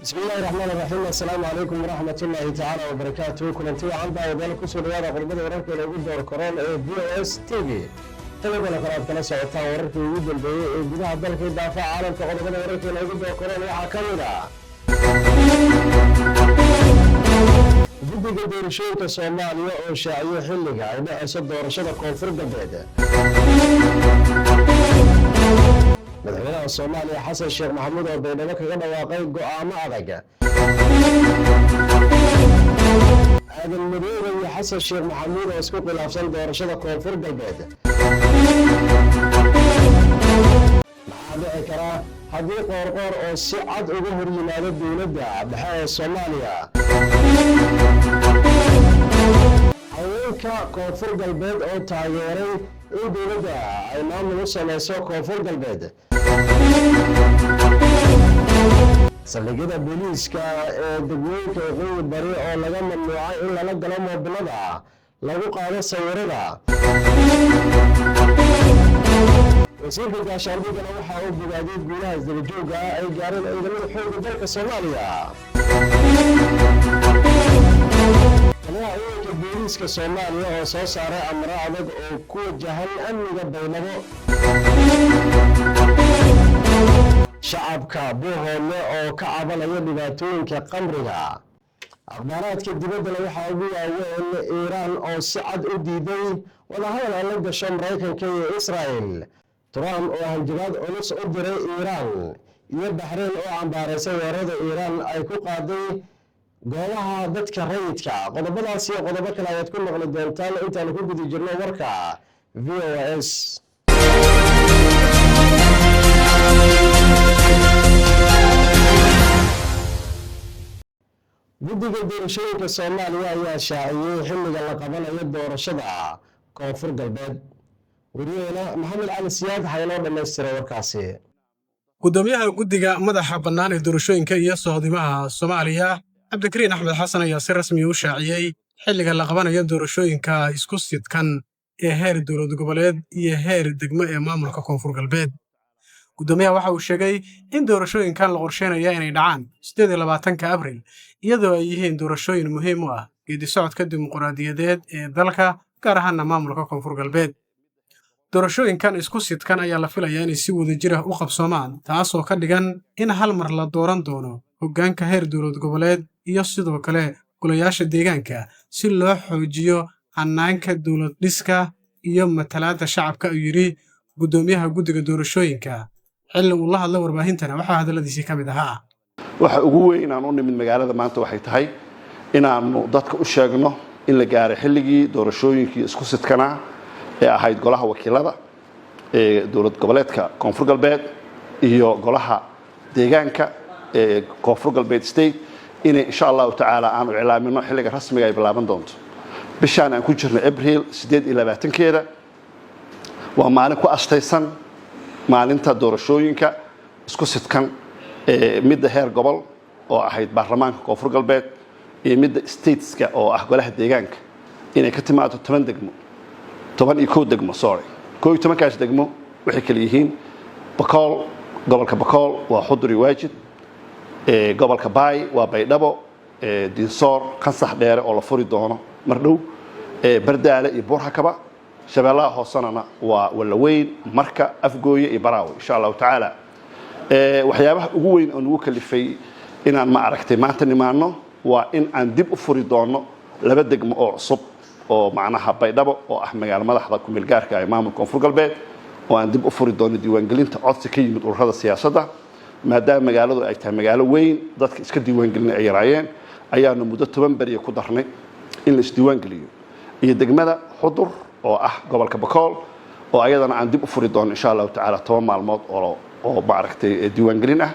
بسم الله الرحمن الرحيم. السلام عليكم ورحمة الله تعالى وبركاته. كلنتي عن بعض ذلك كسر هذا قربنا ورك الوجود دور كورونا BOS TV. تبغى قناة كنا سويتها ورك الوجود البداية ذلك دافع عالم قربنا ورك الوجود دور كورونا وحكمنا. guddiga doorashooyinka Soomaaliya oo shaaciyay xilliga ay dhacayso doorashada koonfur galbeed. madaxweynaha Soomaaliya Xasan Sheekh Maxamuud oo baydhabo kaga dhawaaqay go'aamo adag. aadan madoobe iyo Xasan Sheekh Maxamuud oo isku khilaafsan doorashada koonfur galbeed. maxaa dhici kara haddii qoorqoor oo si cad uga hor yimaado dowladda dhexe ee Soomaaliya. haweenka koonfur galbeed oo taageeray in dowladda ay maamul u samayso koonfur galbeed. saldhigyada booliiska ee degmooyinka waqooyi bari oo laga mamnuucay in lala galo moobilada lagu qaado sawirada. wasiirka gaashaandhigana waxa uu bogaadiyay guulaha isdabajooga ah ay gaareen ciidamada xoogga dalka Soomaaliya. taliyaha ciidanka booliiska Soomaaliya oo soo saaray amro adag oo ku wajahan amniga baydhabo. shacabka Buuhoole oo ka cabanaya dhibaatooyinka qamriga. akhbaaraadka dibaddana waxaa ugu waaweyn Iiraan oo si cad u diiday wadahadal ay la gasho Maraykanka iyo Israel. Trump oo hanjabaad culus u diray Iiraan iyo Bahrain oo cambaaraysay weerarada Iiraan ay ku qaaday goobaha dadka rayidka. qodobadaas iyo qodobo kale ayaad ku maqli doontaan intaan ku guda jirno warka VOS. guddiga doorashooyinka Soomaaliya ayaa shaaciyay xilliga la qabanayo doorashada koonfur galbeed. wariyayna Maxamed Cali Siyaad hayno dhameystiray warkaasi. gudoomiyaha guddiga madaxa bannaan ee doorashooyinka iyo sohodimaha Soomaaliya Cabdikariin Axmed Xasan ayaa si rasmi u shaaciyay xilliga la qabanayo doorashooyinka isku sidkan ee heer dowlad goboleed iyo heer degmo ee maamulka koonfur galbeed. gudoomiyaha waxa uu sheegay in doorashooyinkan la qorsheynayo inay dhacaan 28 Abriil iyadoo ay yihiin doorashooyin muhiim u ah geedi socodka dimuqraadiyadeed ee dalka gaar ahaan maamulka koonfur galbeed. doorashooyinkan isku sidkan ayaa la filayaa inay si wadajir ah u qabsoomaan taasoo ka dhigan in hal mar la dooran doono hoggaanka heer dowlad goboleed iyo sidoo kale golayaasha deegaanka si loo xoojiyo hannaanka dowlad dhiska iyo matalaadda shacabka ayuu yidhi gudoomiyaha guddiga doorashooyinka. xilli uu la hadlay warbaahintana waxaa hadalladiisii ka mid ahaa waxa ugu weyn inaan u nimid magaalada maanta waxay tahay inaannu dadka u sheegno in la gaaray xilligii doorashooyinkii isku sidkanaa ee ahayd golaha wakiilada ee dowlad goboleedka koonfur galbeed iyo golaha deegaanka ee koonfur galbeed state inay insha allahu tacaala aanu iclaamino xilliga rasmiga ay bilaaban doonto. bishaan aan ku jirno Abriil 28keeda waa maalin ku astaysan maalinta doorashooyinka isku sidkan midda heer gobol oo ahayd baarlamaanka koonfur galbeed iyo midda stateska oo ah golaha deegaanka inay ka timaado 10 degmo 11 degmo 11kaas degmo waxay kala yihiin Bakool, gobolka Bakool waa Xudur iyo Waajid, gobolka Baay waa Baydhabo, Dinsoor, Qansax Dheere oo la furi doono mar dhow, Bardaale iyo Buurhakaba, Shabeellaha Hoosana waa Walaweyn, Marka, Afgooye iyo Baraawe insha Allah taala. waxyaabaha ugu weyn oo nagu kalifay inaan ma aragtay maanta nimaano waa in aan dib u furi doono 2 degmo oo cusub oo macnaha Baydhabo oo ah magaalo madaxda ku meel gaarka ah maamulka koonfur galbeed oo aan dib u furi doono diiwaangelinta codsi ka yimid ururada siyaasadda maadaama magaaladu ay tahay magaalo weyn dadka iska diiwaangelin ay yaraayeen ayaanu muddo 10 bari ku darnay in la isdiiwaangeliyo iyo degmada Xudur oo ah gobolka Bakool oo ayadana aan dib u furi doono insha Allah taala 10 maalmood oo maaragtay diiwaangelin ah.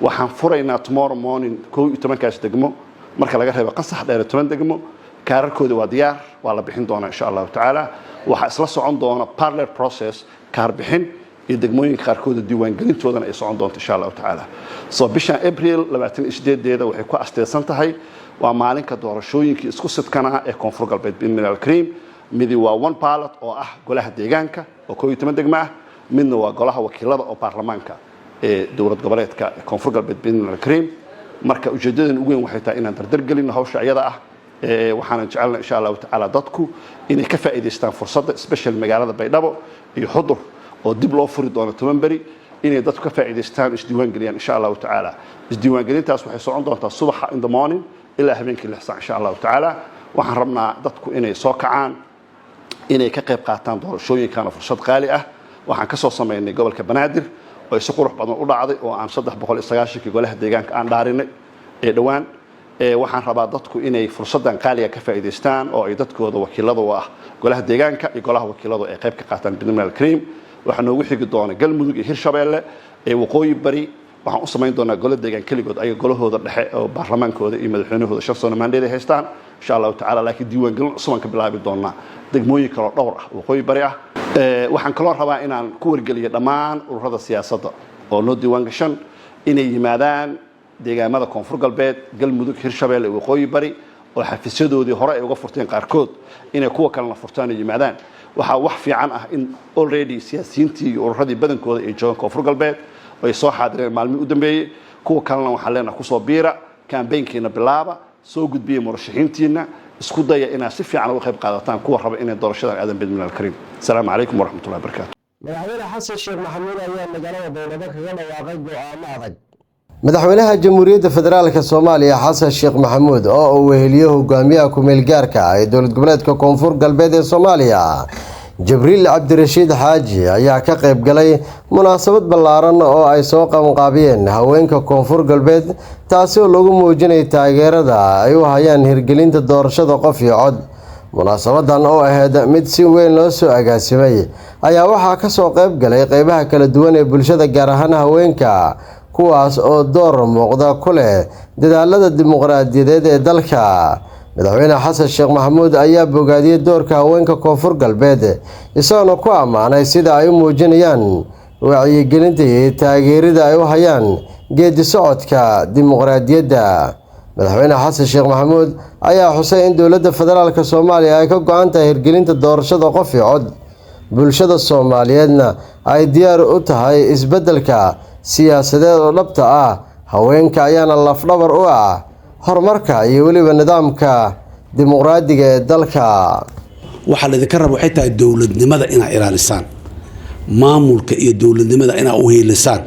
waxaan furaynaa tomorrow morning 12kaas degmo marka laga reebo Qansax Dheere 10 degmo kaararkooda waa diyaar waa la bixin doonaa insha Allah taala. waxa isla socon doona parallel process kaar bixin iyo degmooyinka qaarkood diiwaangelintoodana ay socon doonto insha Allah taala. bishan Abriil 28deeda waxay ku asteysan tahay waa maalinka doorashooyinkii isku sidkana ee koonfur galbeed binal cream midi waa one ballot oo ah golaha deegaanka oo 12 degmo ah midna waa golaha wakiilada oo baarlamaanka ee dowlad goboleedka koonfur galbeed binal cream marka ujeedadan ugu weyn waxay tahay inaan dardargelino hawsha iyada ah waxaan jecelnahay insha Allah ta'ala dadku inay ka faa'iideystaan fursadda special magaalada Baydhabo iyo Xudur oo dib loo furi doono Tobanbari inay dadku ka faa'iideystaan isdiiwaan galiyaan insha Allah ta'ala isdiiwaan galintaas waxay socon doontaa subaxa in the morning ilaa habeenkii 6 saac insha Allah ta'ala waxaan rabnaa dadku inay soo kacaan inay ka qayb qaataan doorashooyinkan fursad qaali ah waxaan ka soo sameynay gobolka Banaadir oo si qurux badan u dhacday oo aan 390 golaha deegaanka aan dhaarinay dhawaan waxaan rabaa dadku inay fursadan qaaliga ka faa'iideystaan oo ay dadkooda wakiilada u ah golaha deegaanka iyo golaha wakiilada ay qayb ka qaataan bidnimada Kareem waxa noogu xigi doona Galmudug iyo Hirshabeelle waqooyi bari waxaan u sameyn doonaa golaha deegaanka kaligood ay golahooda dhexe oo baarlamaankooda iyo madaxweynahooda shaqsana mandate haystaan insha Allah ta'ala laakiin diiwaan galin cusub ka bilaabi doonaa degmooyin kale dhowr ah waqooyi bari ah waxaan kaloo rabaa inaan ku wargeliyo dhammaan ururada siyaasadda oo noo diiwaan gashan inay yimaadaan deegaamada koonfur galbeed Galmudug Hirshabeelle waqooyi bari oo xafiisyadoodii hore ay uga furteen qaarkood inay kuwa kalena furtaan ay yimaadaan waxa wax fiican ah in already siyaasiyiintii iyo ururadii badankooda ay joogaan koonfur galbeed oo ay soo xaadireen maalmihii u dambeeyay kuwa kalena waxaan leenahay ku soo biira campaign-kiina bilaaba soo gudbiya murashaxiintiina isku daya inaad si fiican uga qayb qaadataan kuwa raba inay doorashadan aadan bidnimada Kareem assalaamu calaykum waraxmatullahi wabarakaatuh madaxweyne xasan sheekh maxamuud ayaa magaalada Baydhabo kaga dhawaaqay go'aamo adag madaxweynaha jamhuuriyadda federaalka Soomaaliya xasan sheekh maxamuud oo uu weheliyo hogaamiyaha ku meel gaarka ah ee dowlad goboleedka koonfur galbeed ee Soomaaliya Jibriil Cabdirashiid Xaaji ayaa ka qayb galay munaasabad ballaaran oo ay soo qabanqaabiyeen haweenka koonfur galbeed taasi oo lagu muujinay taageerada ay u hayaan hirgelinta doorashada qof iyo cod munaasabadan oo ahayd mid si weyn loo soo agaasimay ayaa waxaa ka soo qayb galay qaybaha kala duwan ee bulshada gaar ahaan haweenka kuwaas oo door muuqda ku leh dadaalada dimuqraadiyadeed ee dalka madaxweyne xasan sheekh maxamuud ayaa bogaadiyay doorka haweenka koonfur galbeed isagoo ku amaanay sida ay u muujinayaan wacyigelinta iyo taageerada ay u hayaan geedi socodka dimuqraadiyadda madaxweyne xasan sheekh maxamuud ayaa xusay in dowladda federaalka Soomaaliya ay ka go'an tahay hirgelinta doorashada qof iyo cod bulshada Soomaaliyeedna ay diyaar u tahay isbeddelka siyaasadeed oo dhabta ah haweenka ayaana lafdhabar u ah horumarka iyo waliba nidaamka dimuqraadiga ee dalka waxa la idinka rabo waxay tahay dowladnimada inay ilaalisaan maamulka iyo dowladnimada inay u heelisaan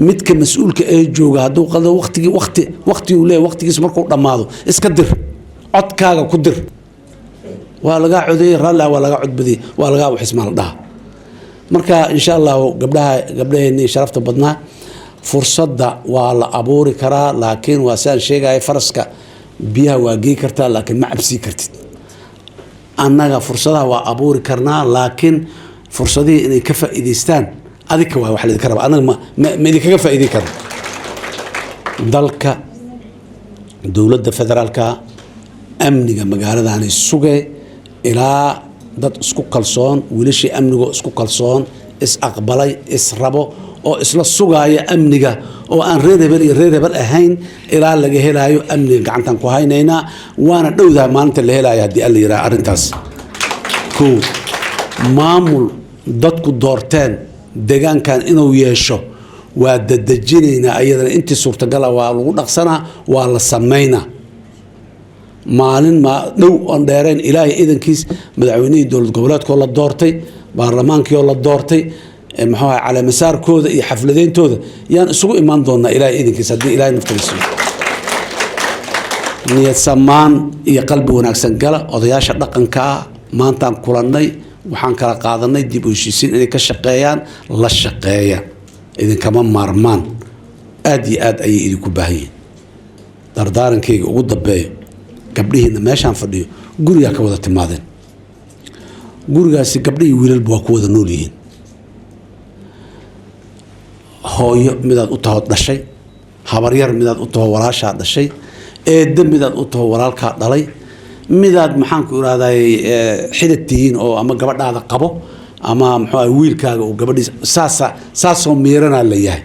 midka mas'uulka ee jooga haduu qado waqti uu leeyahay waqtigiisa markuu dhamaado iska dir codkaaga ku dir waa laga codeeyay raalla waa laga codbadii waa laga wax ismaal dhaha marka insha Allah gabdhaheeni sharafta badnaa fursadda waa la abuuri karaa laakiin waa saan sheegay faraska biyaha waa geey kartaa laakiin ma cabsi kartid annaga fursadaha waa abuuri karnaa laakiin fursadii inay ka faa'iideystaan adika waa wax la idinka rabaa annaga ma idinkaga faa'iidey karo dalka dowladda federaalka amniga magaaladaani sugay ilaa dad isku kalsoon wiilashii amniga isku kalsoon is aqbalay is rabo oo isla sugaaya amniga oo aan reer hebel ahayn ilaa laga helaayo amniga gacantan ku haynaynaa waana dhowdahay maalinta la helaayo haddii alla yidhaha arrintaas kow maamul dadku doorteen deegaankan inuu yeesho waa dadejinaynaa iyadana intii suurtagala waa lagu dhaqsanaa waa la samaynaa maalin ma dhow on dheereen ilaahay idankiis madaxweynihii dowlad goboleedkoo la doortay baarlamaankii oo la doortay maxaa cala masaarkooda iyo xafladeyntooda yaan isugu imaan doonaa ilaahay idankiis haddii ilaahay naftiisa niyad samaan iyo qalbi wanaagsan gala odayaasha dhaqanka maantaan kulannay waxaan kala qaadanay dib u heshiisiin inay ka shaqeeyaan la shaqeeya idinkama maarmaan aad iyo aad ayay idinku baahan yihiin dardaarankayga ugu dambeeyo gabdhihiina meeshaan fadhiyo gurigaa ka wada timaadeen gurigaasi gabdhihii wiilalba waa ku wada nool yihiin hooyo midaad u taho dhashay habaryar midaad u taho walaashaa dhashay eedda midaad u taho walaalkaa dhalay midaad maxaanku irahday xidid tihiin oo ama gabadhaada qabo ama muxuu wiilkaaga oo gabadhiisa saasoo miiranaa la yahay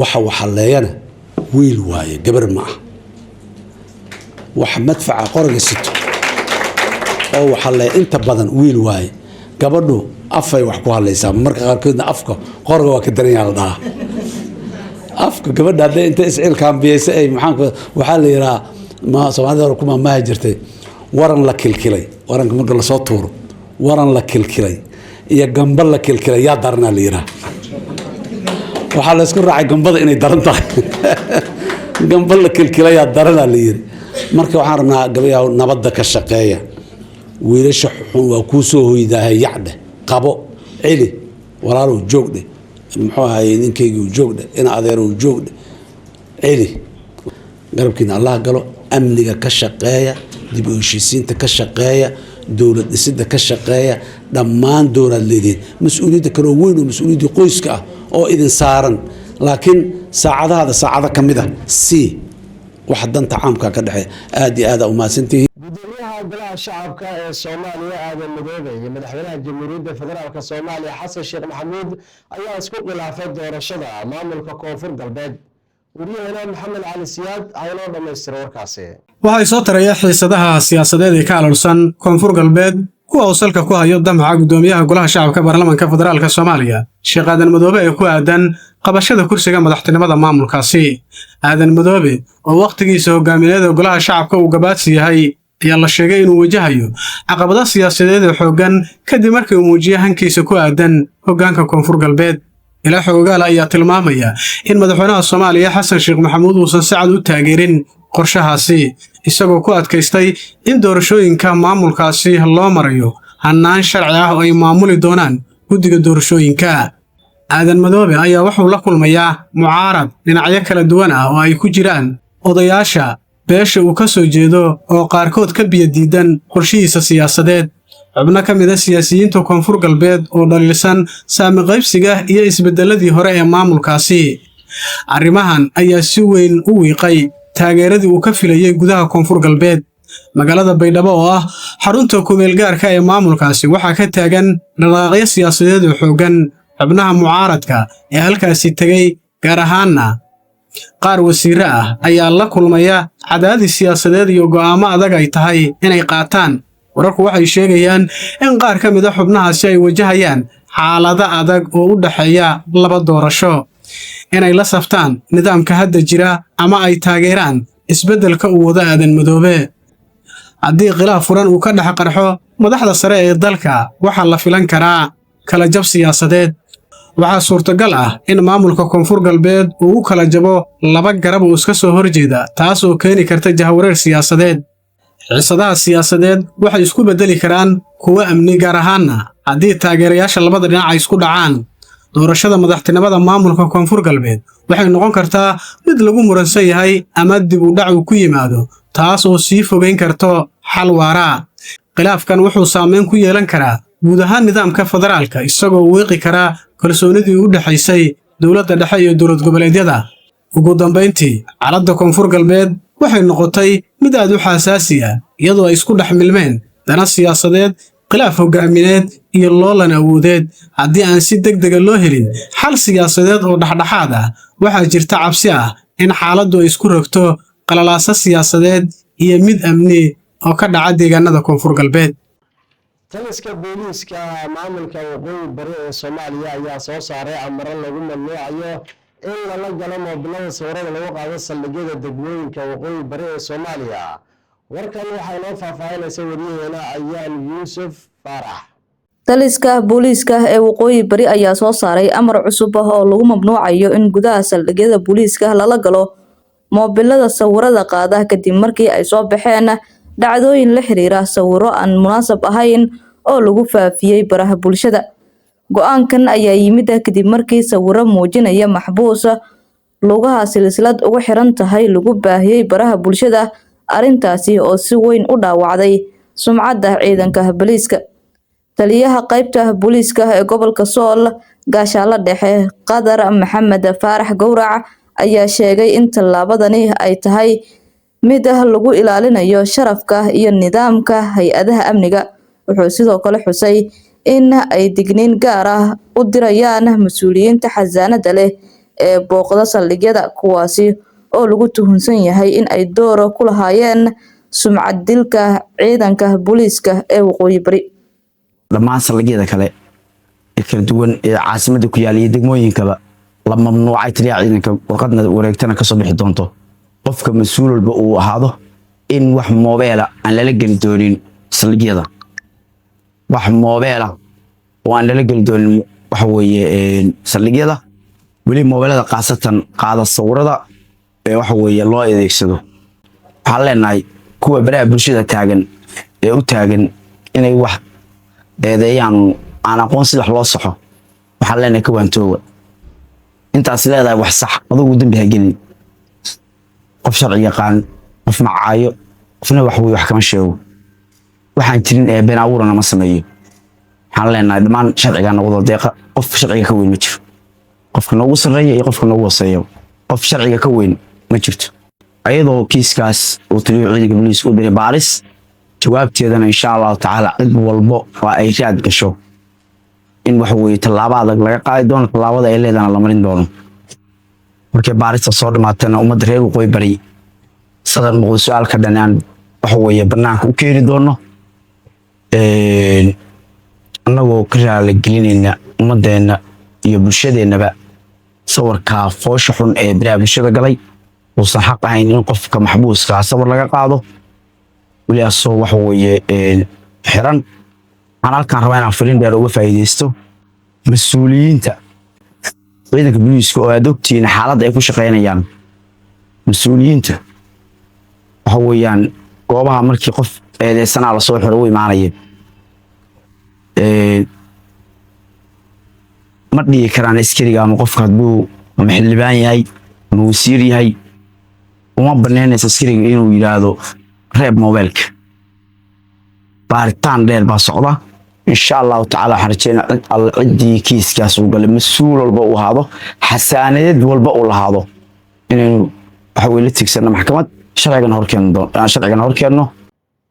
waxa leeyana wiil waaye gabar ma ah wax madfaca qoriga sito oo waxa leey inta badan wiil waaye gabadhu afay wax ku hadlaysaa marka qaarkoodna afka qoriga waa ka daran yahay la dhahaa afka gabadha hadday inta isciil kaambiyeysa ay maxaan waxaa la yidhaha ma soomaalida hore kuma maahi jirtay waran la kilkilay waranka marka lasoo tuuro waran la kilkilay iyo gamba la kilkilay yaa daranaa la yidhaha waxaa la isku raacay gambada inay daran tahay gamba la kilkilayaa daranaa la yidhi marka waxaan rabnaa gabayaa nabadda ka shaqeeya wiilasha xun waa kuu soo hoydaahay yacdhe qabo celi walaalow joogdhe muxuu ahaayey ninkaygiu joogdhe ina adeerow joogdhe celi garabkiina allah galo amniga ka shaqeeya dib u heshiisiinta ka shaqeeya dowlad dhisidda ka shaqeeya dhammaan dooraad leedihiin mas-uuliyadda kaloo weyn oo mas-uuliyaddii qoyska ah oo idin saaran laakiin saacado ka mid ah waxa danta caamka ka dhexeeya aad iyo aad u mahadsantihiin gudoomiyaha golaha shacabka ee Soomaaliya Aadan Madoobe iyo madaxweynaha Jamhuuriyadda Federaalka Soomaaliya Xasan Sheekh Maxamuud ayaa isku khilaafay doorashada maamulka Koonfur Galbeed wariyahana Maxamed Cali Siyaad ayaa dhameystay warkaasi waxay soo tarayeen xiisadaha siyaasadeed ee ka alulsan Koonfur Galbeed kuwa uu salka ku hayo damaca gudoomiyaha golaha shacabka baarlamaanka federaalka Soomaaliya Sheekh Aadan Madoobe ee ku aadan qabashada kursiga madaxtinimada maamulkaasi Aadan Madoobe oo waqtigiisa hogaamineed golaha shacabka uu gabaadsi yahay ayaa la sheegay inuu wajahayo caqabado siyaasadeed oo xooggan kadib markii uu muujiyay hankiisa ku aadan hoggaanka Koonfur Galbeed ila xoogaal ayaa tilmaamaya in madaxweynaha Soomaaliya Xasan Sheekh Maxamuud uusan si cad u taageerin qorshahaasi isagoo ku adkaystay in doorashooyinka maamulkaasi loo marayo hannaan sharci ah oo ay maamuli doonaan guddiga doorashooyinka Aadan Madoobe ayaa wuxuu la kulmayaa mucaarad dhinacyo kala duwan ah oo ay ku jiraan odayaasha beesha uu ka soo jeedo oo qaarkood ka biyo diidan qorshihiisa siyaasadeed xubno ka mid ah siyaasiyiinta Koonfur Galbeed oo dhalisan saami qaybsiga iyo isbedeladii hore ee maamulkaasi arrimahan ayaa si weyn u wiiqay taageeradii uu ka filayay gudaha Koonfur Galbeed magaalada Baydhabo oo ah xarunta kumeel gaarka ee maamulkaasi waxaa ka taagan dhaqaaqyo siyaasadeed oo xooggan xubnaha mucaaradka ee halkaasi tagay gaar ahaanna qaar wasiiro ah ayaa la kulmaya cadaadis siyaasadeed iyo go'aamo adag ay tahay inay qaataan wararku waxay sheegayaan in qaar ka mid ah xubnahaasi ay wajahayaan xaalado adag oo u dhaxeeya laba doorasho inay la saftaan nidaamka hadda jira ama ay taageeraan isbeddelka uu wada Aadan Madoobe haddii khilaaf furan uu ka dhex qarxo madaxda sare ee dalka waxaa la filan karaa kala jab siyaasadeed waxaa suurtagal ah in maamulka Koonfur Galbeed uu kala jabo laba garab oo iska soo horjeeda taas oo keeni karta jahwareer siyaasadeed xiisadaha siyaasadeed waxay isku bedeli karaan kuwa amni gaar ahaanna haddii taageerayaasha labada dhinac ay isku dhacaan doorashada madaxtinimada maamulka Koonfur Galbeed waxay noqon kartaa mid lagu muransan yahay ama dib u dhac ku yimaado taas oo sii fogeyn karto xal waara khilaafkan wuxuu saameyn ku yeelan karaa guud ahaan nidaamka federaalka isagoo weeqi kara kalsoonidii u dhaxaysay dowladda dhexe iyo dowlad goboleedyada ugu dambeyntii xaaladda Koonfur Galbeed waxay noqotay mid aad u xasaasi ah iyadoo ay isku dhex milmeen dana siyaasadeed khilaaf hogaamineed iyo loolan awoodeed haddii aan si degdeg ah loo helin xal siyaasadeed oo dhaxdhaxaad ah waxaa jirta cabsi ah in xaaladdu ay isku rogto qalalaasa siyaasadeed iyo mid amni oo ka dhaca deegaanada Koonfur Galbeed taliska booliiska maamulka waqooyi bari ee Soomaaliya ayaa soo saaray amar lagu mamnuucayo in la galo moobilada sawirada lagu qaado saldhigyada degmooyinka waqooyi bari ee Soomaaliya warkan waxaa loo faahfaahinaysaa wariyaheenna Ayaan Yuusuf Farax taliska booliiska ee waqooyi bari ayaa soo saaray amar cusub oo lagu mamnuucayo in gudaha saldhigyada booliiska lala galo moobilada sawirada qaada kadib markii ay soo baxeen dhacdooyin la xiriira sawiro aan munaasab ahayn oo lagu faafiyay baraha bulshada go'aankan ayaa yimid kadib markii sawiro muujinaya maxbuus lugaha silsilad ugu xiran tahay lagu baahiyay baraha bulshada arintaasi oo si weyn u dhaawacday sumcadda ciidanka booliiska taliyaha qaybta booliiska ee gobolka Sool gaashaale dhexe Qadar Maxamed Faarax Gowrac ayaa sheegay in tallaabadani ay tahay mid lagu ilaalinayo sharafka iyo nidaamka hay'adaha amniga wuxuu sidoo kale xusay in ay digniin gaar ah u dirayaan mas'uuliyiinta xasaanada leh ee booqda saldhigyada kuwaasi oo lagu tuhunsan yahay in ay door ku lahaayeen sumcad dilka ciidanka booliiska ee waqooyi bari dhammaan saldhigyada kale ee kala duwan ee caasimadda ku yaal iyo degmooyinkaba la mamnuucay taliya ciidanka warqadna wareegtana ka soo bixi doonto qofka mas'uul walba uu ahaado in wax moobeela aan lala geli doonin saldhigyada wax moobeela oo aan lala geli doonin waxa weeye saldhigyada weli moobeelada qaasatan qaada sawirada ee waxa weeye loo adeegsado waxaan leenahay kuwa baraha bulshada taagan ee u taagan inay wax eedeeyaan aan aqoon si wax loo saxo waxaan leenahay ka waantooba intaas leedahay wax sax adigu dambi ha gelin qof sharci yaqaan qof macaayo qofna wax weey wax kama sheego waxaan jirin ee been abuurana ma sameeyo waxaan leenahay dhammaan sharciga noqdo deeqa qof sharciga ka weyn ma jiro qofka noogu sareeya iyo qofka noogu hooseeya qof sharciga ka weyn ma jirto ayadoo kiiskaas uu taliyo ciidanka booliiska u diray baaris jawaabteedana insha Allah taala cid walbo waa ay raad gasho in wax weey talaabo adag laga qaadi doono talaabada ay leedahay la marin doono markay baarista soo dhamaatana ummadda reer Waqooyi Bari sadan muqdo su'aalka dhanaan wax weeye banaanka u keeni doono annagoo ka raali gelinayna ummadeena iyo bulshadeennaba sawirka foosha xun ee baraha bulshada galay uusan xaq ahayn in qofka maxbuuska sawir laga qaado wali asoo wax weeye xiran aan halkaan rabaa inaan filin dheer uga faa'iideysto mas'uuliyiinta ciidanka booliiska oo aad ogtiin xaaladda ay ku shaqeynayaan mas'uuliyiinta waxa weeyaan goobaha markii qof eedeysana la soo xiro u imaanaya ma dhigi karaan askariga ama qofka hadduu ama xildhibaan yahay ama wasiir yahay uma banaanaysa askariga inuu yiraahdo reeb mobilka baaritaan dheer baa socda insha Allah taala xarjeen ciddii kiiskaas uu galay mas'uul walba uu ahaado xasaanad walba uu lahaado inuu waxa weey la tigsan maxkamad sharcigan horkeeno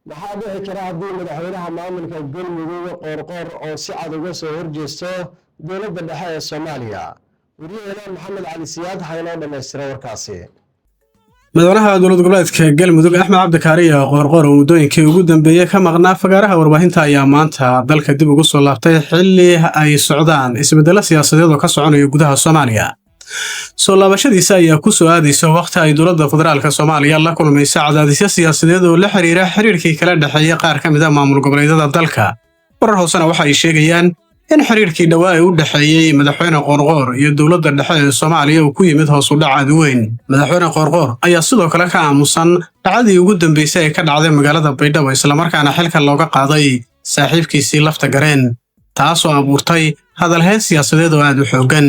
maxaa dhici kara haddii madaxweynaha maamulka galmudug qoorqoor oo si cad uga soo horjeesto dowladda dhexe ee Soomaaliya wariyaheena Maxamed Cali Siyaad haynoo dhameystiray warkaasi madaxweynaha dowlad goboleedka galmudug Axmed Cabdikaariye qoorqoor oo muddooyinkii ugu dambeeyay ka maqnaa fagaaraha warbaahinta ayaa maanta dalka dib ugu soo laabtay xilli ay socdaan isbeddello siyaasadeed oo ka soconaya gudaha Soomaaliya soo laabashadiisa ayaa ku soo aadaysa waqti ay dowladda federaalka Soomaaliya la kulmayso cadaadisyo siyaasadeed oo la xiriira xiriirkii kala dhaxeeyay qaar ka mid ah maamul goboleedyada dalka warar hoosena waxa ay sheegayaan in xiriirkii dhawaa u dhaxeeyay madaxweyne qoorqoor iyo dowladda dhexe ee Soomaaliya uu ku yimid hoos u dhac weyn madaxweyne qoorqoor ayaa sidoo kale ka aamusan dhacdii ugu dambeysay ee ka dhacday magaalada Baydhabo isla markaana xilka looga qaaday saaxiibkiisii lafta gareen taasoo abuurtay hadalhayn siyaasadeed oo aad u xooggan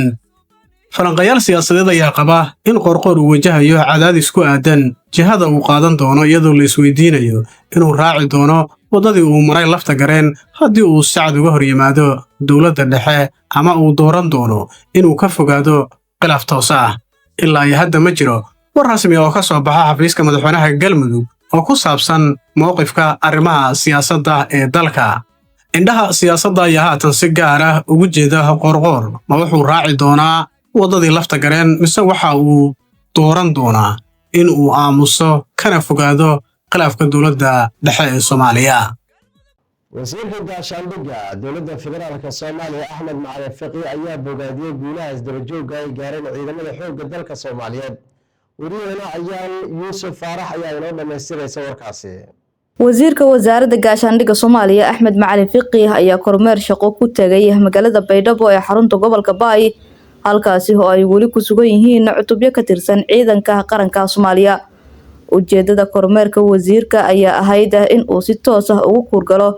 falanqayaal siyaasadeed ayaa qaba in qoorqoor uu wajahayo cadaadis ku aadan jihada uu qaadan doono iyadoo la isweydiinayo inuu raaci doono wadadii uu maray lafta gareen haddii uu sacad uga hor yimaado dowladda dhexe ama uu dooran doono inuu ka fogaado khilaaf toos ah ilaa hadda ma jiro war rasmi oo ka soo baxa xafiiska madaxweynaha galmudug oo ku saabsan mowqifka arrimaha siyaasadda ee dalka indhaha siyaasadda ayaa haatan si gaar ah ugu jeeda qoorqoor ma wuxuu raaci doonaa wadadii lafta gareen mise waxa uu dooran doonaa in uu aamuso kana fogaado khilaafka dowladda dhexe ee Soomaaliya wasiirka gaashaandhigga dowladda federaalka Soomaaliya Axmed Macalin Fiqi ayaa bogaadiyay guulaha isdabajooga ay gaareen ciidamada xoogga dalka Soomaaliyeed wariyaheena ayaan Yuusuf Faarax ayaa inoo dhameystiray warkaasi wasiirka wasaaradda gaashaandhigga Soomaaliya Axmed Macalin Fiqi ayaa kormeer shaqo ku tagay magaalada Baydhabo ee xarunta gobolka Baay halkaasi oo ay wali ku sugan yihiin cutubyo ka tirsan ciidanka qaranka Soomaaliya ujeedada kormeerka wasiirka ayaa ahayd in uu si toos ah ugu kurgalo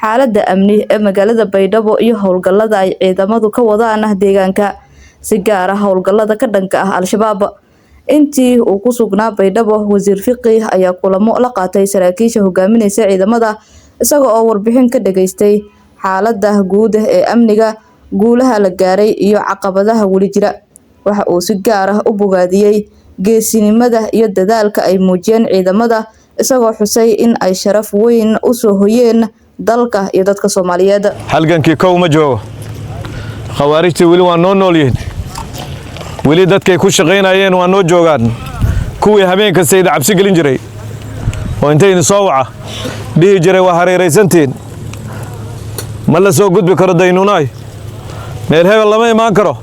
xaaladda amni ee magaalada Baydhabo iyo howlgallada ay ciidamadu ka wadaan deegaanka si gaar ah howlgallada ka dhanka ah Al-Shabaab intii uu ku sugnaa Baydhabo wasiir Fiqi ayaa kulamo la qaatay saraakiisha hogaaminaysa ciidamada isaga oo warbixin ka dhageystay xaaladda guud ee amniga guulaha la gaaray iyo caqabadaha wali jira waxa uu si gaar ah u bogaadiyay geesinimada iyo dadaalka ay muujiyeen ciidamada isagoo xusay in ay sharaf weyn u soo hoyeen dalka iyo dadka Soomaaliyeed halgankii kowma joogo khawaarijtii wali waa noo noolyihiin wali dadkay ku shaqaynayeen waa noo joogaan kuwii habeenka sayda cabsi gelin jiray oo intay soo waca dhihi jiray waa hareeraysantiin ma la soo gudbi karo daynuunaay meel hebel lama imaan karo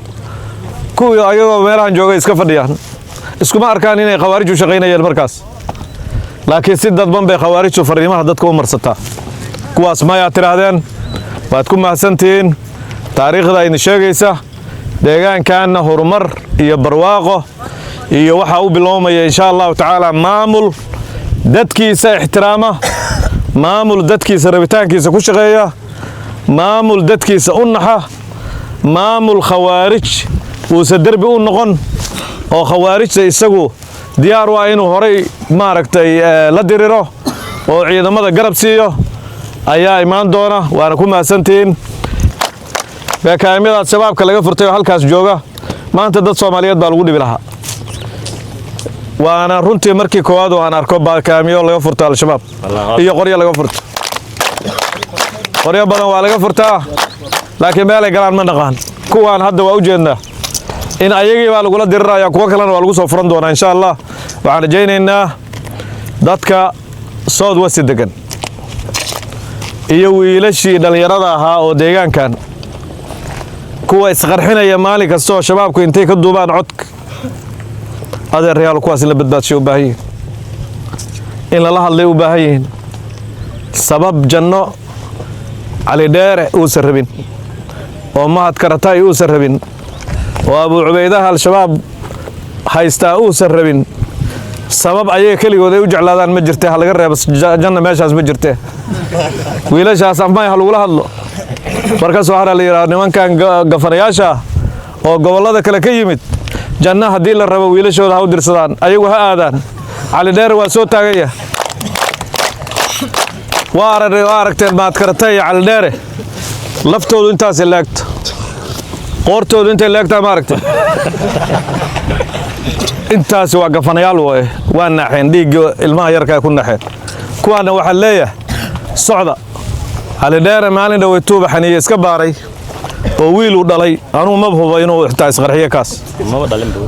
kuwii ayagoo meelahan joogay iska fadhiyaan iskuma arkaan inay khawaariju shaqaynayeen markaas laakiin si dadban bay khawaarijtu fariimaha dadka u marsataa kuwaas mayaa tidhaahdeen waad ku mahadsantihiin taariikhda idin sheegaysa deegaankaanna horumar iyo barwaaqo iyo waxaa u biloomaya insha allahu tacaala maamul dadkiisa ixtiraama maamul dadkiisa rabitaankiisa ku shaqeeya maamul dadkiisa u naxa maamul khawaarij uusa derbi u noqon oo khawaarijta isagu diyaar waa inuu horay maaragtay la diriro oo ciidamada garab siiyo ayaa imaan doona waana ku mahadsantihiin beekaamyadaas shabaabka laga furtay oo halkaas jooga maanta dad Soomaaliyeed baa lagu dhibi lahaa waana runtii markii koowaad oo aan arko beekaamyo laga furtay al-shabaab iyo qoryo laga furtay qoryo badan waa laga furtaa laakiin meel ay galaan ma naqaan kuwaan hadda waa u jeednaa in ayagii baa lagula dirirayaa kuwa kalena waa lagu soo furan doonaa insha Allah waxaan rajaynaynaa dadka South West degan iyo wiilashii dhalinyarada ahaa oo deegaankan kuwa isqarxinaya maalin kasta oo shabaabku intay ka duubaan codka adeerayaal kuwaas la badbaadshay u baahan yihiin in lala hadlay u baahan yihiin sabab janno cali dheere uusan rabin oo mahad karatay uusan rabin oo Abu Ubaydah al-shabaab haystaa uusan rabin sabab ayaga kaligood ay u jeclaadaan ma jirtay hal laga reebo janna meeshaas ma jirtay wiilashaas afmay hal ugu hadlo markaas waxa la yiraahdo nimankan gafanayaasha oo gobolada kale ka yimid janna hadii la rabo wiilashooda ha u dirsadaan ayagu ha aadaan cali dheer waa soo taagaya waa aragteen maad karatay cali dheere laftoodu intaas laagto qoortoodu intay laagtaa ma aragtay intaas waa gafanayaal waa naaxeen dhiig ilmaha yarka ku naaxeen kuwaana waxa leeyahay socda cali dheere maalin dhaweytuuba xaniye iska baaray oo wiil u dhalay anuu ma hubo inuu xitaa isqarxiyo kaas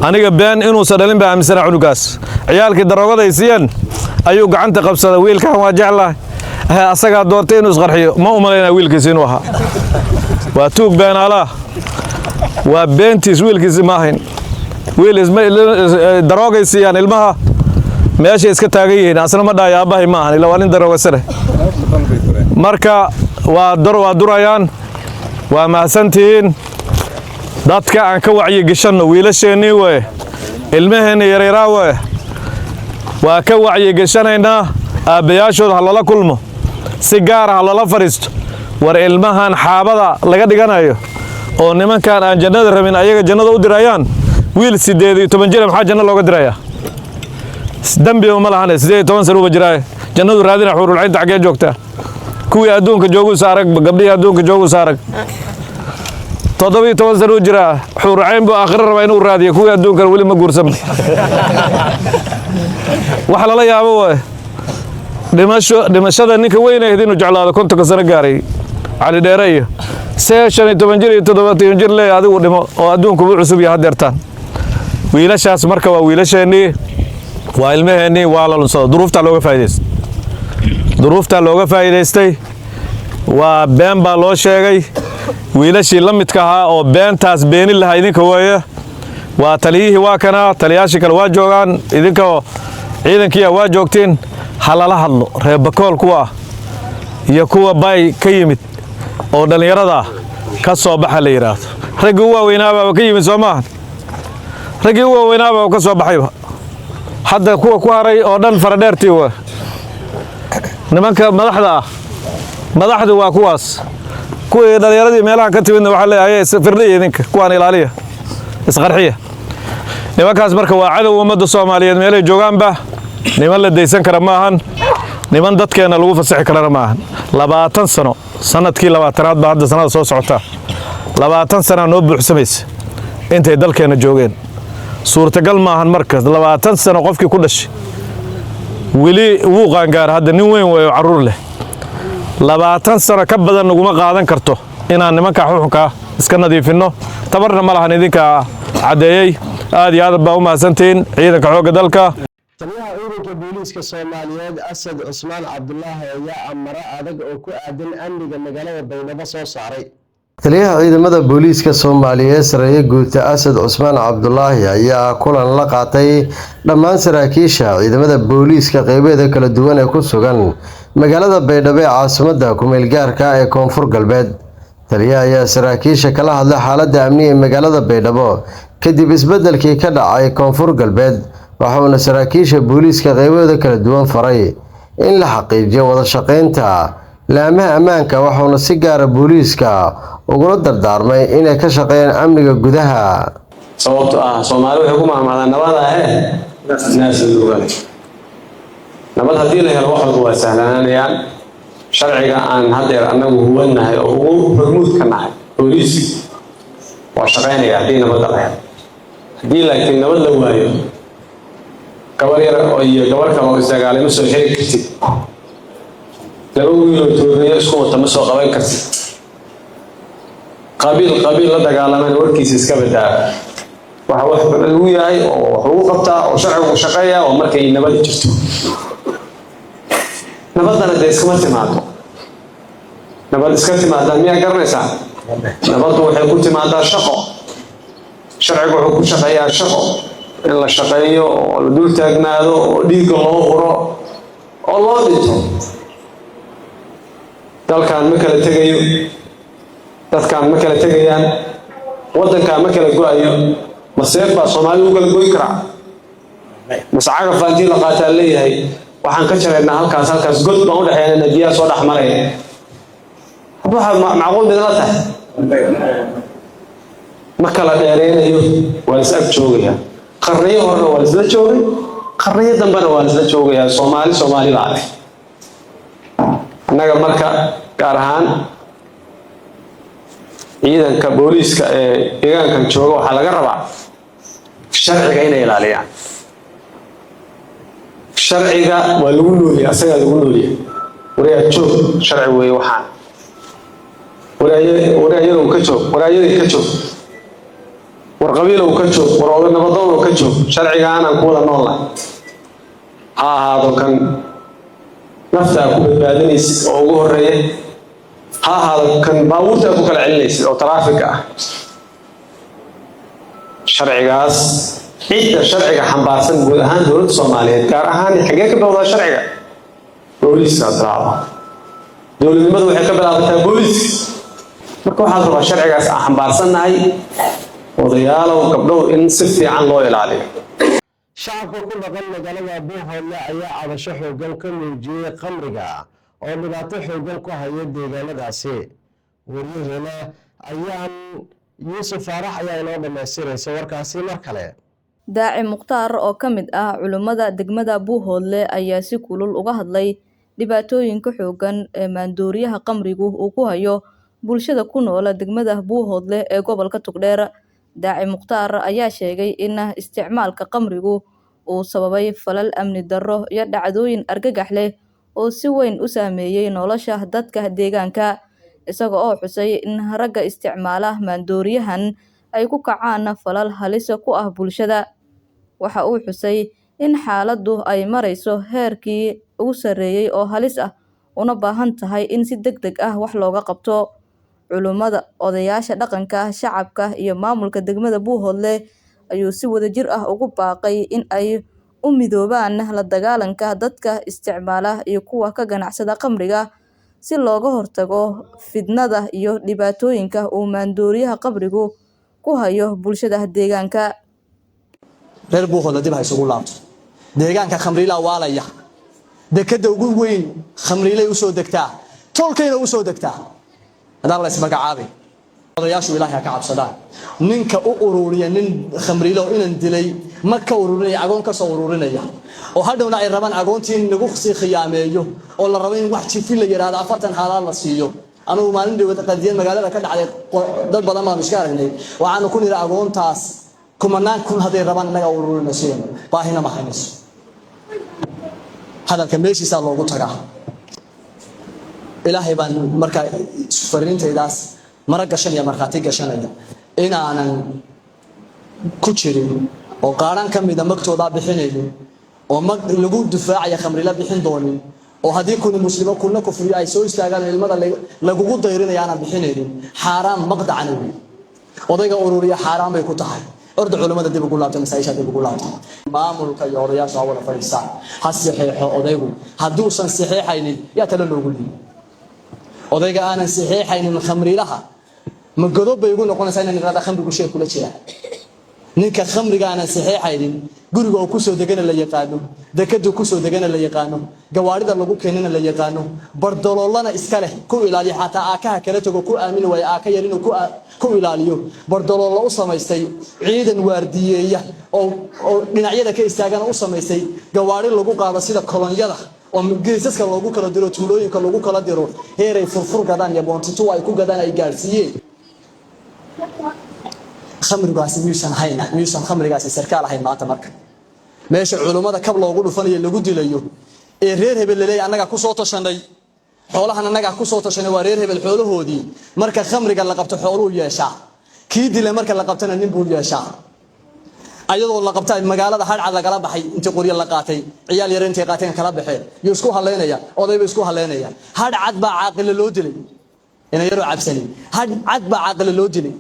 aniga been inuu sadalin baa aaminsan cunugaas ciyaalkii daroogada ay siiyeen ayuu gacanta qabsaday wiilkan waa jeclahay asaga doortay inuu isqarxiyo ma u maleynaa wiilkiisa inuu ahaa waa tuug been ala waa beentis wiilkiisa ma ahayn wiil daroogay siiyaan ilmaha meesha iska taagan yihiin asna ma dhaay aabahay ma ahan ilaa waa nin daroogaysan marka waa durayaan waa mahadsantihiin dadka aan ka wacyi gashanno wiilasheenii way ilmaheena yareeraa way waa ka wacyi gashanaynaa aabayaashooda lala kulmo si gaar ah lala fariisto war ilmahan xaabada laga dhiganayo oo nimankan aan jannada rabin ayaga jannada u dirayaan wiil 18 jir maxaa janno looga dirayaa dambi ma lahan 18 sano jiray jannadu raadina xurul ciid xagee joogtaa kuwii adduunka joogu saarag gabdhii adduunka joogu saarag 17 sano jira xurul ciid buu aakhir raba inuu raadiyo kuwii adduunka wali ma guursan waxa la yaabo way dhimashada ninka weyn ee inuu jeclaado 50 sano gaaray cali dheere iyo 16 jir iyo 17 jir leeyahay adigu dhimo oo adduunku uu cusub yahay deertaan wiilashaas marka waa wiilasheenii waa ilmaheenii waa la lunsado duruufta looga faa'iideystay waa been baa loo sheegay wiilashii la midka ahaa oo beentaas beenin lahaa idinka weeye waa taliyihii waa kana taliyaashii kale waa joogaan idinka ciidankii waa joogtiin halala hadlo reer bakool kuwa iyo kuwa bay ka yimid oo dhalinyarada ka soo baxa la yiraahdo ragii waa weynaaba ka yimid Soomaaliya ragii waa weynaaba ka soo baxayba hadda kuwa ku haray oo dhan faradheertii waa nimanka madaxdu waa kuwaas kuwii dhalinyaradii meelaha ka timidna waxa leeyahay firdhiye idinka kuwaan ilaaliya isqarxiya nimankaas marka waa cadow ummadda Soomaaliyeed meelay joogaanba niman la deysan kara maahan niman dadkeena lagu fasaxi karana maahan 20 sano sanadkii 20aad baa hadda sanada soo socota 20 sano noo buuxsamaysa intay dalkeena joogeen suurtagal maahan marka 20 sano qofkii ku dhashay wili wuu qaangaar hadda nin weyn way caruur leh 20 sano ka badan naguma qaadan karto inaan nimanka xukunka iska nadiifino tabarna ma lahan idinka cadeeyay aad iyo aad baa u mahadsantiin ciidanka xoogga dalka taliyaha ciidanka booliiska Soomaaliyeed Asad Cusmaan Cabdullaahi ayaa amara adag oo ku aadan amniga magaalada Baydhabo soo saaray taliyaha ciidamada booliiska Soomaaliyeed sareeye guuta Asad Cusmaan Cabdullaahi ayaa kulan la qaatay dhammaan saraakiisha ciidamada booliiska qaybaha kala duwan ee ku sugan magaalada Baydhabo ee caasimadda ku meel gaarka ee Koonfur Galbeed. taliyaha ayaa saraakiisha kala hadlay xaaladda amni ee magaalada Baydhabo kadib isbedelkii ka dhacay Koonfur Galbeed, waxaana saraakiisha booliiska qaybaha kala duwan faray in la xaqiijiyo wada shaqeynta laamaha ammaanka, waxaana si gaar ah booliiska ugula dardaarmay inay ka shaqeeyaan amniga gudaha. sababtoo ah Soomaali waxay ku maamulada nabad naas luugan nabad hadii la helo wax waa sahlanayaan. sharciga aan hadeer anagu huwanahay oo ugu hormuud ka nahay booliis waa shaqeynaya hadii nabad la helo. hadii laakiin nabad la waayo gabar yar oo iyo gabar kale oo isdagaalay ma soo xiri kartid, laba wiil oo toornaya isku wata ma soo qaban kartid, qabiil la dagaalamay warkiisa iska badaa. waxa wax uu yahay oo wax uu qabtaa oo sharcigu shaqeeyaa oo markay nabad jirto. nabadana de iskama timaado, nabad iska timaada miyaa garanaysaa? nabadu waxay ku timaadaa shaqo. sharcigu wuxuu ku shaqeeyaa shaqo, in la shaqeeyo oo la dul taagnaado oo dhiigga loo huro oo loo dhinto. dalkan ma kala tegayo, dadkan ma kala tegayaan, wadankan ma kala go'ayo. maseef baa Soomaali u kala goyn karaa, mas'aaga faantii la qaataa leeyahay waxaan ka jaraynaa halkaas god baan u dhaxeynaa biyaha soo dhaxmaray. waxa macquul mid la tahay ma kala dheereynayo, waa is ag joogaya. qarniyo hore waa isla joogay, qarniyo dambana waa isla joogaya. Soomaali baa leh. annaga marka gaar ahaan ciidanka booliiska ee deegaankan jooga waxaa laga rabaa sharciga inay ilaaliyaan. sharciga waa lagu noolyahay, asaga lagu noolyahay. wariyaa joog sharci weeye waxaan waraayada ka joog, waraayada ka joog, war qabiil ka joog, war nabadoon ka joog. sharciga aanan ku wada noolnahay ha ahaado kan nafta ku badbaadinaysid oo ugu horeeya, ha ahaado kan baabuurta ku kala celinaysid oo taraafika ah. sharcigaas cidda sharciga xambaarsan guud ahaan dowladda Soomaaliyeed gaar ahaan xagee ka bilowdaa sharciga? booliiska bilaaba. dowladnimadu waxay ka bilaabataa booliiska. marka waxaa la rabaa sharcigaas aan xambaarsannahay odayaalow gabdhow in si fiican loo ilaaliyo. shacabka ku dhaqan magaalada Buuhoodle ayaa cabasho xooggan ka muujiyay khamriga oo dhibaato xooggan ku haya deegaanadaasi. wariyaheenna ayaan Yuusuf Faarax ayaa inoo dhammaystiraysa warkaasi mar kale. Daaci Mukhtaar oo ka mid ah culimada degmada Buuhoodle ayaa si kulul uga hadlay dhibaatooyinka xooggan ee maandooriyaha khamrigu uu ku hayo bulshada ku nool degmada Buuhoodle ee gobolka Togdheer. Daaci Mukhtaar ayaa sheegay in isticmaalka khamrigu uu sababay falal amni darro iyo dhacdooyin argagax leh oo si weyn u saameeyay nolosha dadka deegaanka, isaga oo xusay in ragga isticmaala maandooriyahan ay ku kacaan falal halis ku ah bulshada. waxa uu xusay in xaaladdu ay marayso heerkii ugu sarreeyay oo halis ah, una baahan tahay in si degdeg ah wax looga qabto. culimada, odayaasha dhaqanka, shacabka iyo maamulka degmada Buuhoodle ayuu si wadajir ah ugu baaqay in ay u midoobaan la dagaalanka dadka isticmaala iyo kuwa ka ganacsada khamriga si looga hortago fidnada iyo dhibaatooyinka uu maandooriyaha khamrigu ku hayo bulshada deegaanka. reer Buuhoodle dib ha isugu laabto. deegaanka khamriila waalaya, dekada ugu weyn khamriilay u soo degtaa, tolkayna u soo degtaa. hadaan la ismagacaabay odayaashu Ilaahay ka cabsadaan. ninka u ururiya nin khamriilo inaan dilay ma ka ururinaya, agoon ka soo ururinaya oo hadhowna ay rabaan agoontii in lagu sii khiyaameeyo oo la rabo in wax jifin la yiraahdo 40 xalaal la siiyo. anigu maalin dhawada qadiyad magaalada ka dhacday dad badan ma iska aragnay, waxaan ku nira agoontaas kumanaan kun haday rabaan inaga ururinayso baahina ma haynayso. hadalka meeshiisa loogu tagaa. ilaahay baan marka fariintaydaas mara gashan iyo markhaati gashanaya inaanan ku jirin oo qaaran ka mid ah magtooda bixinayno oo lagu difaacayo khamriila bixin doonin oo haddii kun muslimo kuna kufriyo ay soo istaagaan ilmada lagugu dayrinayaan bixinaynin xaraam maqdacan odayga ururiya xaraam bay ku tahay orda culimada dib ugu laabtay masaayisha dib ugu laabtay maamulka iyo odayaasha wada fadhiistaan saxiixo odaygu hadduu san saxiixaynin yaa tala loogu leeyahay odayga aanan saxiixaynin khamriilaha ma godob bay ugu noqonaysaa in nirada khamrigu sheey kula jira ninka khamriga aanan saxiixaynin guriga oo ku soo degana la yaqaano dekadu ku soo degana la yaqaano gawaarida lagu keenana la yaqaano bardoloolana iska leh ku ilaaliyo xataa aakaha kala tago ku aamin way aaka yar inuu ku ilaaliyo bardoloolo u samaystay ciidan waardiyeeya oo dhinacyada ka istaagana u samaystay gawaari lagu qaado sida kolonyada oo geesaska loogu kala diro tuulooyinka lagu kala diro heeray furfur gadaan iyo boontitu ay ku gadaan ay gaarsiiyeen khamrigaasi miyuusan khamrigaasi sarkaal ahayn maanta marka meesha culimada kab loogu dhufanayo lagu dilayo ee reer hebel leeyahay annaga ku soo tashanay xoolahan annaga ku soo tashanay waa reer hebel xoolahoodii marka khamriga la qabto xooluhu yeeshaa kii dilay marka la qabtana nin buu yeeshaa ayadoo la qabtay magaalada hadcad lagala baxay intii qoriyo la qaatay ciyaal yar intay qaateen kala baxeen iyo isku haleynaya odayba isku haleynaya hadcad baa caaqil loo dilay inay yaro cabsani hadcad baa caaqil loo dilay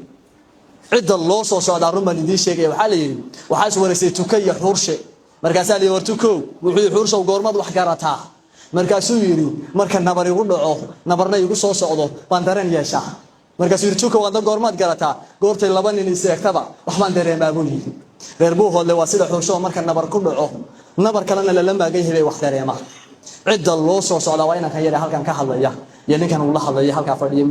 cid loo soo socda rumaan idin sheegay waxa la yiri waxa is wareysay tukay xurshe markaas la yiri tuko wuxuu xursho goormad wax garataa markaasuu yiri marka nabar igu dhaco nabarna igu soo socdo baan dareen yeesha markaasuu yiri tuko wada goormad garataa goortay laba nin iseegtaba wax baan dareemaa buu yiri reer buu hoodle waa sida xursho marka nabar ku dhaco nabar kalena la maagay hebay wax dareema cid loo soo socda waa inaan ka yara halkan ka hadlaya iyo ninkan uu la hadlay halka fadhiya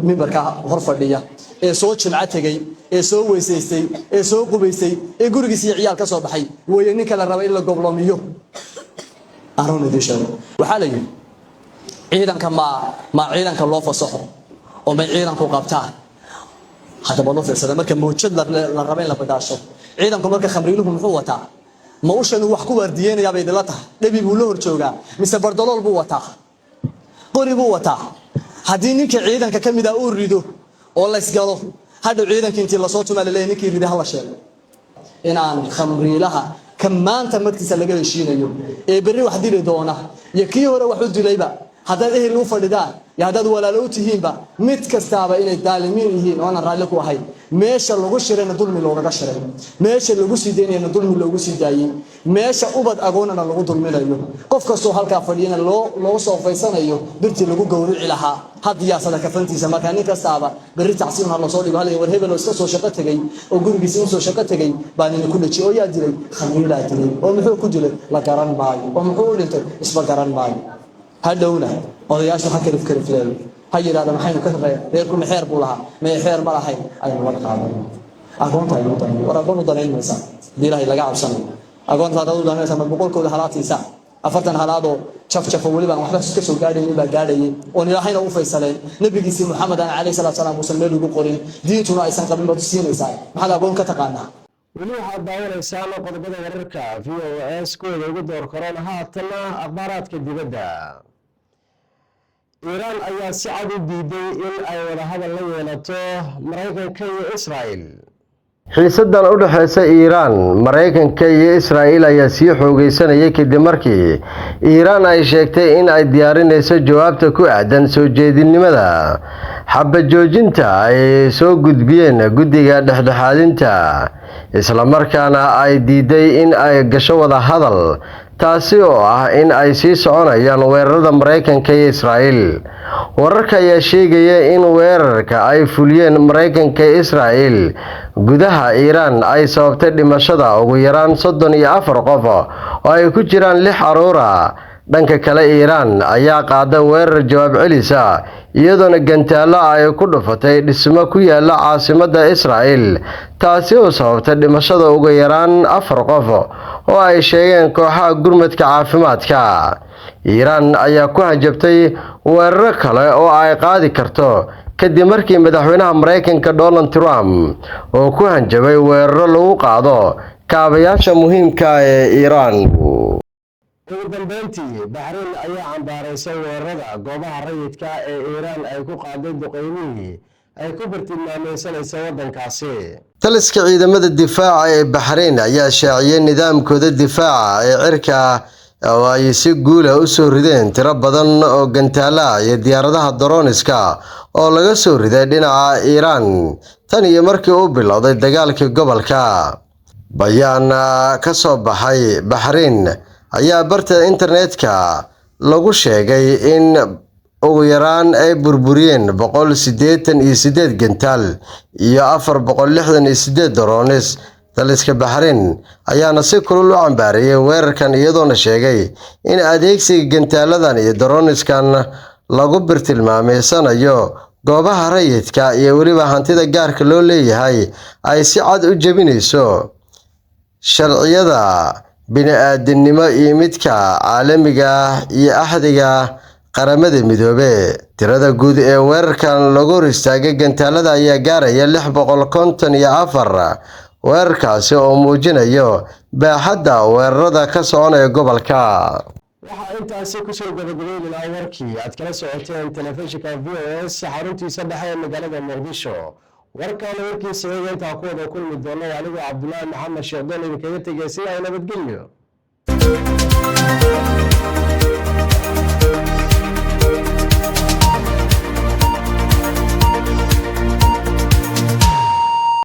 mimbarka hor fadhiya ee soo jilca tagay ee soo weysaystay ee soo qubaysay ee gurigiisa iyo ciyaal ka soo baxay way ninka la raba in la gobloomiyo aroon idisho waxa la yiri ciidanka ma ciidanka loo fasaxo oo ma ciidanku qabtaan hada bado fiirsada marka mawjad la raba in la badaasho ciidanku marka khamriiluhu muxuu wataa ma u shan wax ku waardiyeynaya bay dilata dhabi buu la hor joogaa mise bardolool buu wataa qori buu wataa haddii ninka ciidanka ka mid ah uu rido oo la isgalo hadhow ciidanka intii la soo tumaa leeyahay ninkii riday hala sheego inaan khamriilaha kamaanta magtiisa laga heshiinayo ee berri wax dili doona iyo kii hore wax u dilayba haddaad ehel u fadhidaan iyo haddaad walaalo u tihiinba mid kastaaba inay daalimiin yihiin oo aan raalli ku ahay meesha lagu shirayna dulmi loogaga shiray meesha lagu sii daynayna dulmi loogu sii daayay meesha ubad agoonana lagu dulminayo qof kastoo halkaa fadhiyana loo soo faysanayo birtii lagu gowrici lahaa hadiyasada kafantiisa marka nin kastaaba berri tacsiimha la soo dhigo hal war hebel oo iska soo shaqo tagay oo gurigiisa u soo shaqo tagay baan ku dhaji oo yaa dilay khamriila dilay oo muxuu ku dilay la garan maayo oo muxuu u dhintay isba garan maayo hadhowna odayaashu ha kala fikirayaan ha yiraahdo maxaynu ka shaqeeyay reerku maxeer buu lahaa ma xeer ma lahayn aynu wada qaadanay agoonta aynu tahay war agoon danaymaysa diilaahay laga cabsanayo agoonta dad u danaysa ma boqolkooda halaatiisa afartan halaado jaf waliba waxba ka soo gaadhay baa gaadhay oo ilaahayna u faysaleen nabigiisa Muhammad alayhi salatu wasallam uu sameeyay ugu qorin diintuna aysan qabin bad siinaysaa maxaa agoon ka taqaanaa weli waxaad daawanaysaa qodobada wararka VOS kooda ugu door korona haatana akhbaaraadka dibadda Iran ayaa si cad u diiday in ay wada hadal la yeelato Mareykanka iyo Israa'iil xiisadan u dhaxaysa Iran Mareykanka iyo Israa'iil ayaa sii xoogeysanayay kadib markii Iran ay sheegtay in ay diyaarinayso jawaabta ku aadan soo jeedinimada xabad joojinta ay soo gudbiyeen guddiga dhexdhexaadinta isla markaana ay diiday in ay gasho wada hadal taasi oo ah in ay sii soconayaan weerarada Mareykanka iyo Israa'iil wararka ayaa sheegaya in weerarka ay fuliyeen Mareykanka iyo Israa'iil gudaha Iran ay sababtay dhimashada ugu yaraan 34 qof oo ay ku jiraan 6 caruur ah dhanka kale Iran ayaa qaaday weerar jawaab celis ah iyadoo gantaalo ay ku dhufatay dhismo ku yaala caasimadda Israa'iil taasi oo sababtay dhimashada ugu yaraan 4 qof oo ay sheegeen kooxaha gurmadka caafimaadka Iran ayaa ku hanjabtay weerar kale oo ay qaadi karto kadib markii madaxweynaha Mareykanka Donald Trump oo ku hanjabay weeraro lagu qaado kaabayaasha muhiimka ah ee Iran ugu dambeyntii Bahrain ayaa cambaaraysay weerarada goobaha rayidka ee Iran ay ku qaaday duqeymihii ay ku bartilmaameedsanayso wadankaasi taliska ciidamada difaaca ee Bahrain ayaa shaaciyay nidaamkooda difaaca ee cirka oo ay si guul ah u soo rideen tiro badan oo gantaala iyo diyaaradaha droniska oo laga soo riday dhinaca Iiraan tan iyo markii uu bilowday dagaalkii gobolka. bayaan ka soo baxay Bahrain ayaa barta internetka lagu sheegay in ugu yaraan ay burburiyeen 188 gantaal iyo 468 drones. Taliska Bahrain ayaana si kulul u cambaarayay weerarkan iyadoona sheegay in adeegsiga gantaaladan iyo droneskan lagu birtilmaameysanayo goobaha rayidka iyo weliba hantida gaarka loo leeyahay ay si cad u jabinayso sharciyada bini'aadanimo iyo midka caalamiga iyo ahdiga qaramada midoobay. tirada guud ee weerarkan lagu ristaagay gantaalada ayaa gaaraya 654 weerarkaasi oo muujinayo baaxadda weerarada ka soconaya gobolka. waxaa intaasi ku soo gabagabeynaa warkii aad kala socoteen telefishinka VOS xaruntiisa dhexe ee magaalada Muqdisho. warkaan warkiisa inta ku wada kulmi doona anigoo Cabdullaahi Maxamed Sheekhdon idinkaga tegay si ay nabadgelyo.